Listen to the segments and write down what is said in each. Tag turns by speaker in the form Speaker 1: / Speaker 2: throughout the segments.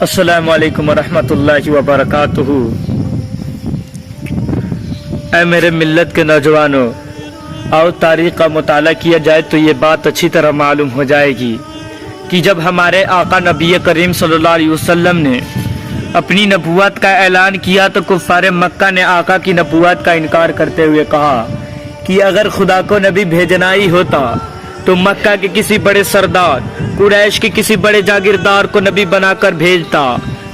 Speaker 1: السلام علیکم ورحمۃ اللہ وبرکاتہ۔ اے میرے ملت کے نوجوانوں، اور تاریخ کا مطالعہ کیا جائے تو یہ بات اچھی طرح معلوم ہو جائے گی کہ جب ہمارے آقا نبی کریم صلی اللہ علیہ وسلم نے اپنی نبوت کا اعلان کیا تو کفار مکہ نے آقا کی نبوت کا انکار کرتے ہوئے کہا کہ اگر خدا کو نبی بھیجنا ہی ہوتا تو مکہ کے کسی بڑے سردار، قریش کے کسی بڑے جاگیردار کو نبی بنا کر بھیجتا،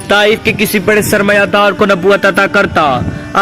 Speaker 1: طائف کے کسی بڑے سرمایہ دار کو نبوت عطا کرتا۔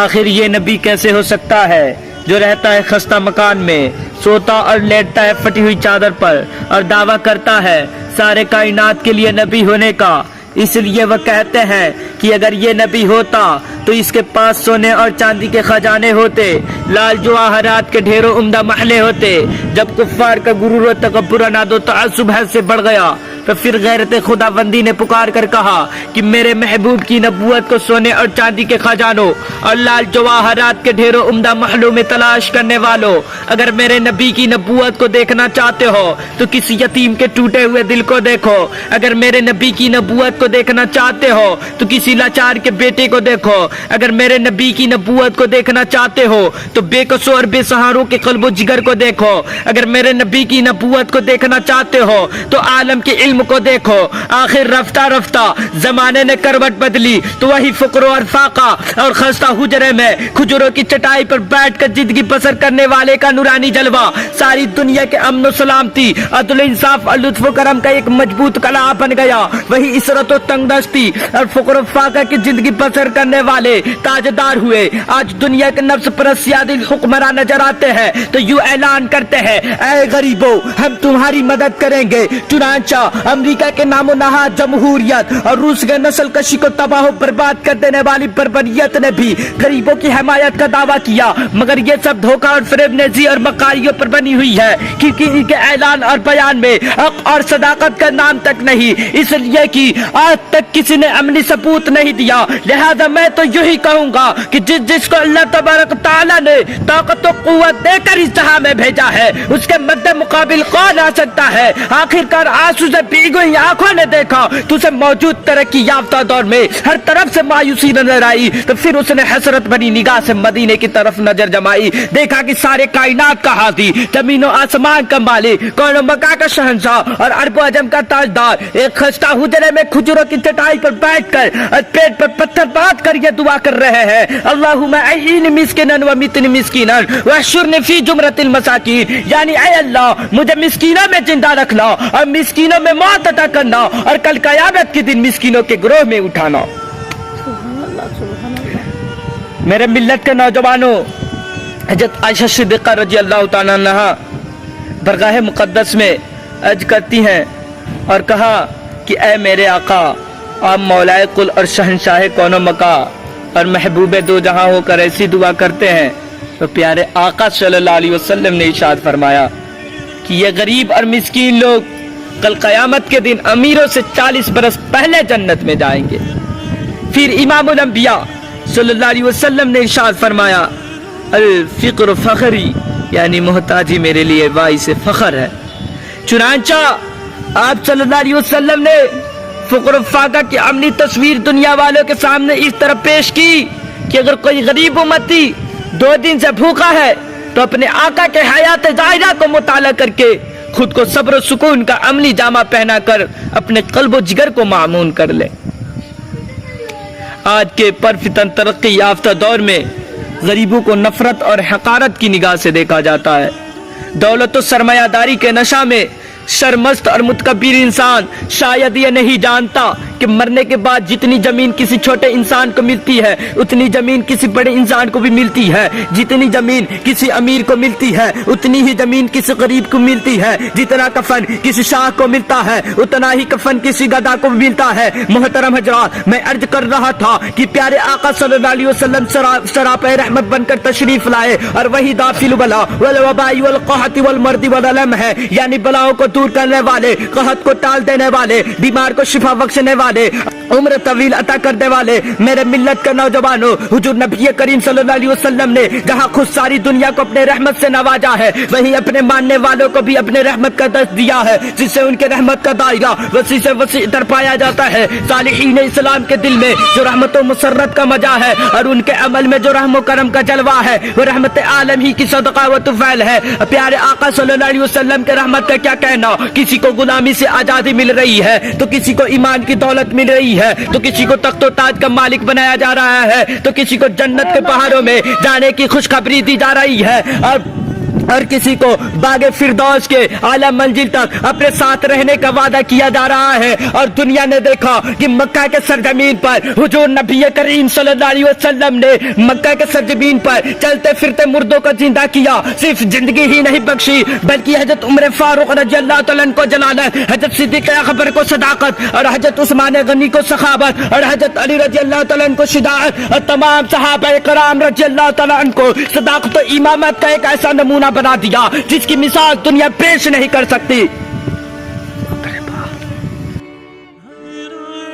Speaker 1: آخر یہ نبی کیسے ہو سکتا ہے جو رہتا ہے خستہ مکان میں، سوتا اور لیٹتا ہے پھٹی ہوئی چادر پر، اور دعویٰ کرتا ہے سارے کائنات کے لیے نبی ہونے کا؟ اس لیے وہ کہتے ہیں کہ اگر یہ نبی ہوتا تو اس کے پاس سونے اور چاندی کے خزانے ہوتے، لال جواہرات کے ڈھیروں عمدہ محلے ہوتے۔ جب کفار کا غرور و تکبر عناد و تعصب حد سے بڑھ گیا تو پھر غیرت خداوندی نے پکار کر کہا کہ میرے محبوب کی نبوت کو سونے اور چاندی کے خزانوں اور لال جواہرات کے ڈھیروں عمدہ محلوں میں تلاش کرنے والوں، اگر میرے نبی کی نبوت کو دیکھنا چاہتے ہو تو کسی یتیم کے ٹوٹے ہوئے دل کو دیکھو، اگر میرے نبی کی نبوت کو دیکھنا چاہتے ہو تو کسی لاچار کے بیٹے کو دیکھو، اگر میرے نبی کی نبوت کو دیکھنا چاہتے ہو تو بے قصور اور بے سہاروں کے قلب و جگر کو دیکھو، اگر میرے نبی کی نبوت کو دیکھنا چاہتے ہو تو عالم کے علم کو دیکھو۔ آخر رفتہ رفتہ زمانے نے کروٹ بدلی تو وہی فقر اور فاقہ اور خستہ حجرے میں کھجوروں کی چٹائی پر بیٹھ کر زندگی بسر کرنے والے کا نورانی جلوہ ساری دنیا کے امن و سلامتی، عدل و انصاف اور لطف و کرم کا ایک مضبوط قلعہ بن گیا۔ وہی عزت و تنگ دستی اور فقر و فاقہ کی زندگی بسر کرنے والے تاجدار ہوئے۔ آج دنیا کے نفس پرست سیادی حکمراں نظر آتے ہیں تو یوں اعلان کرتے ہیں، اے غریبوں ہم تمہاری مدد کریں گے۔ چنانچہ امریکہ کے نام و نہاد جمہوریت اور روس کے نسل کشی کو تباہ و برباد کر دینے والی بربریت نے بھی غریبوں کی حمایت کا دعویٰ کیا، مگر یہ سب دھوکہ اور فریب نیزی اور مکاریوں پر بنی ہوئی ہے، کیونکہ ان کے اعلان اور بیان میں حق اور صداقت کا نام تک نہیں، اس لیے کہ آج تک کسی نے عملی ثبوت نہیں دیا۔ لہذا میں تو یہی کہوں گا کہ جس کو اللہ تبارک تعالیٰ نے طاقت و قوت دے کر اس جہاں میں بھیجا ہے، اس کے مد مقابل کون آ سکتا ہے؟ آخرکار آنسو سے بھیگی ہوئی آنکھوں نے دیکھا تو اسے موجود ترقی یافتہ دور میں ہر طرف سے مایوسی نظر آئی، تو پھر اس نے حسرت بھری نگاہ سے مدینے کی طرف نظر جمائی، دیکھا کہ سارے کائنات کا ہادی، زمین و آسمان کا مالک، کون و مکان کا شہنشاہ اور عرب و عجم کا تاجدار ایک خستہ حجرے میں کھجوروں کی چٹائی پر بیٹھ کر اور پیٹ پر پتھر باندھ کر یہ دعا کر رہے ہیں، اللہم احیینی مسکینا و امیتنی مسکینا واحشرنی فی زمرۃ المساکین، یعنی اے اللہ مجھے مسکینوں میں زندہ رکھنا اور مسکینوں میں موت عطا کرنا اور کل قیامت کے دن مسکینوں کے گروہ میں اٹھانا۔ میرے ملت کے نوجوانوں، حضرت عائشہ صدیقہ رضی اللہ تعالیٰ عنہا درگاہ مقدس میں عرض کرتی ہیں اور کہا کہ اے میرے آقا، آپ مولائے کل اور شہنشاہ کون و مکان اور محبوب دو جہاں ہو کر ایسی دعا کرتے ہیں، تو پیارے آقا صلی اللہ علیہ وسلم نے ارشاد فرمایا کہ یہ غریب اور مسکین لوگ کل قیامت کے دن امیروں سے 40 برس پہلے جنت میں جائیں گے۔ پھر امام الانبیاء صلی اللہ علیہ وسلم نے ارشاد فرمایا، الفقر فخری، یعنی محتاجی میرے لیے باعث فخر ہے۔ چنانچہ آپ صلی اللہ علیہ وسلم نے فقر و فاقہ کی عملی تصویر دنیا والوں کے سامنے اس طرح پیش کی کہ اگر کوئی غریب امتی 2 دن سے بھوکا ہے تو اپنے آقا کے حیات ظاہرہ کو مطالعہ کر کے خود کو صبر و سکون کا عملی جامہ پہنا کر اپنے قلب و جگر کو معمون کر لے۔ آج کے پرفتن ترقی یافتہ دور میں غریبوں کو نفرت اور حقارت کی نگاہ سے دیکھا جاتا ہے۔ دولت و سرمایہ داری کے نشہ میں شرمست اور متکبر انسان شاید یہ نہیں جانتا کہ مرنے کے بعد جتنی زمین کسی چھوٹے انسان کو ملتی ہے اتنی زمین کسی بڑے انسان کو بھی ملتی ہے، جتنی زمین کسی امیر کو ملتی ہے اتنی ہی زمین کسی غریب کو ملتی ہے، جتنا کفن کسی شاہ کو ملتا ہے اتنا ہی کفن کسی گدھا کو ملتا ہے۔ محترم حضرات، میں عرض کر رہا تھا کہ پیارے آقا صلی اللہ علیہ وسلم سراپہ رحمت بن کر تشریف لائے اور وہی دافع البلا والوباء والقحط والمرض والالم ہے، یعنی بلاؤں کو دور کرنے والے، قحط کو ٹال دینے والے، بیمار کو شفا بخشنے والے، عمر طویل عطا کرنے والے میرے ملت کے نوجوانوں، حضور نبی کریم صلی اللہ علیہ وسلم نے جہاں خود ساری دنیا کو اپنے رحمت سے نوازا ہے، وہیں اپنے ماننے والوں کو بھی اپنے رحمت کا درس دیا ہے، جس سے ان کے رحمت کا دائرہ وسیع سے وسیع تر پایا جاتا ہے۔ صالحین اسلام کے دل میں جو رحمت و مسرت کا مزہ ہے اور ان کے عمل میں جو رحم و کرم کا جلوہ ہے، وہ رحمت عالم ہی کی صدقہ و طفیل ہے۔ پیارے آقا صلی اللہ علیہ وسلم کے رحمت کا کیا کہنا، کسی کو غلامی سے آزادی مل رہی ہے تو کسی کو ایمان کی دولت مل رہی ہے، تو کسی کو تخت و تاج کا مالک بنایا جا رہا ہے، تو کسی کو جنت کے پہاڑوں میں جانے کی خوشخبری دی جا رہی ہے، اور کسی کو باغ فردوس کے اعلیٰ منزل تک اپنے ساتھ رہنے کا وعدہ کیا جا رہا ہے۔ اور دنیا نے دیکھا کہ مکہ کے سرزمین پر حضور نبی کریم صلی اللہ علیہ وسلم نے مکہ کے سرزمین پر چلتے پھرتے مردوں کو زندہ کیا، صرف زندگی ہی نہیں بخشی بلکہ حضرت عمر فاروق رضی اللہ تعالیٰ عنہ کو جلالت، حضرت صدیق اکبر کو صداقت، اور حضرت عثمان غنی کو سخاوت، اور حضرت علی رضی اللہ تعالیٰ عنہ کو شجاعت، اور تمام صحابہ کرام رضی اللہ تعالیٰ عنہ کو صداقت و امامت کا ایک ایسا نمونہ بنا دیا جس کی مثال دنیا پیش نہیں کر سکتی۔